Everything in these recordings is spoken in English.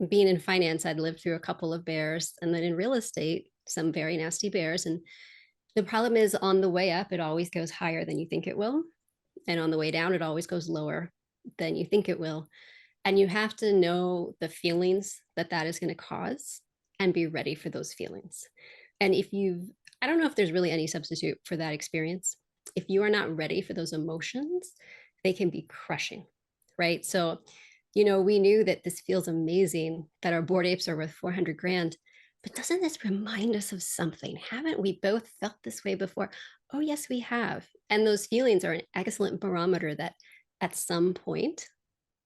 being in finance, I'd lived through a couple of bears, and then in real estate, some very nasty bears. And the problem is, on the way up, it always goes higher than you think it will. And on the way down, it always goes lower than you think it will. And you have to know the feelings that that is going to cause and be ready for those feelings. And if you've, I don't know if there's really any substitute for that experience. If you are not ready for those emotions, they can be crushing, right? So, we knew that this feels amazing, that our board apes are worth 400 grand. But doesn't this remind us of something? Haven't we both felt this way before? Oh, yes, we have. And those feelings are an excellent barometer that at some point,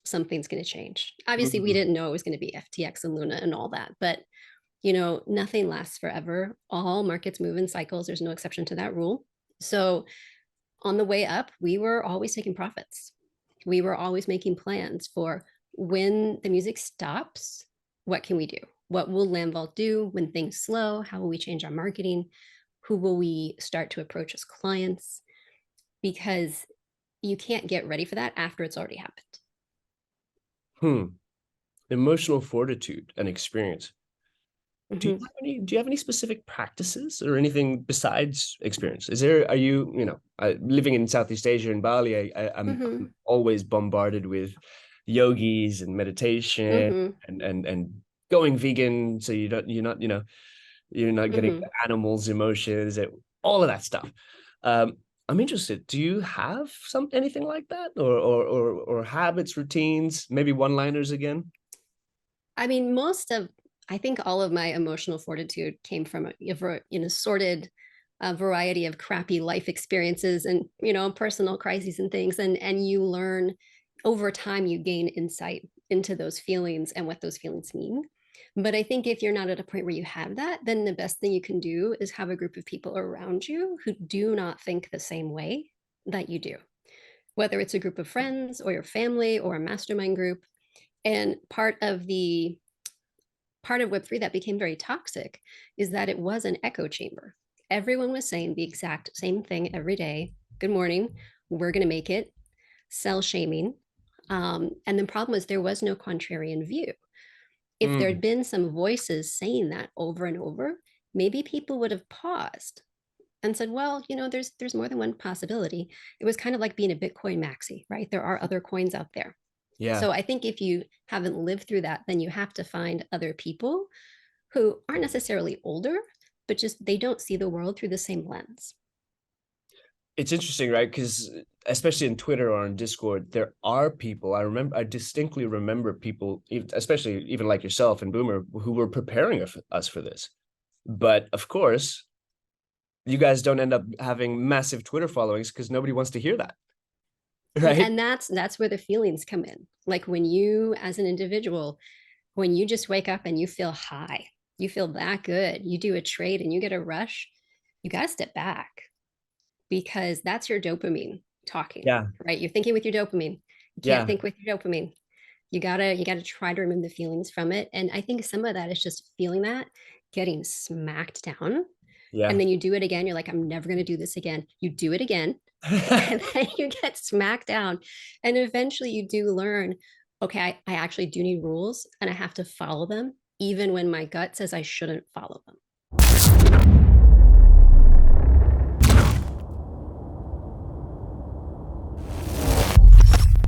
something's going to change. Obviously, we Mhm. didn't know it was going to be FTX and Luna and all that, but nothing lasts forever. All markets move in cycles. There's no exception to that rule. So on the way up, we were always taking profits. We were always making plans for when the music stops, what can we do? What will LandVault do when things slow? How will we change our marketing? Who will we start to approach as clients? Because you can't get ready for that after it's already happened. Hmm. Emotional fortitude and experience. Mhm. Do you have any specific practices or anything besides experience? Are you, living in Southeast Asia in Bali, I'm Mhm. always bombarded with yogis and meditation Mhm. and going vegan. So you're not getting the Mhm. animals' emotions, all of that stuff. I'm interested. Do you have anything like that, or habits, routines, maybe one-liners again? I mean, I think all of my emotional fortitude came from a sorted variety of crappy life experiences and, personal crises and things. And you learn over time, you gain insight into those feelings and what those feelings mean. But I think if you're not at a point where you have that, then the best thing you can do is have a group of people around you who do not think the same way that you do, whether it's a group of friends or your family or a mastermind group. And part of Web3 that became very toxic is that it was an echo chamber. Everyone was saying the exact same thing every day. Good morning, we're going to make it. Sell shaming. And the problem was there was no contrarian view. If there Mm, had been some voices saying that over and over, maybe people would have paused and said, well, there's more than one possibility. It was kind of like being a Bitcoin maxi, right? There are other coins out there. yeah. So I think if you haven't lived through that, then you have to find other people who aren't necessarily older, but just they don't see the world through the same lens. It's interesting, right? Because especially in Twitter or on Discord, there are people. I distinctly remember people, especially even like yourself and Boomer, who were preparing us for this. But of course, you guys don't end up having massive Twitter followings because nobody wants to hear that, And, right? and that's where the feelings come in. Like when you, as an individual, when you just wake up and you feel high, you feel that good, you do a trade and you get a rush, you got to step back because that's your dopamine talking, Yeah, right? You're thinking with your dopamine. You can't yeah, think with your dopamine. You gotta try to remove the feelings from it. And I think some of that is just feeling that, getting smacked down. And yeah. then you do it again. You're like, I'm never gonna do this again. You do it again. And then you get smacked down. And eventually you do learn, okay, I actually do need rules and I have to follow them, even when my gut says I shouldn't follow them.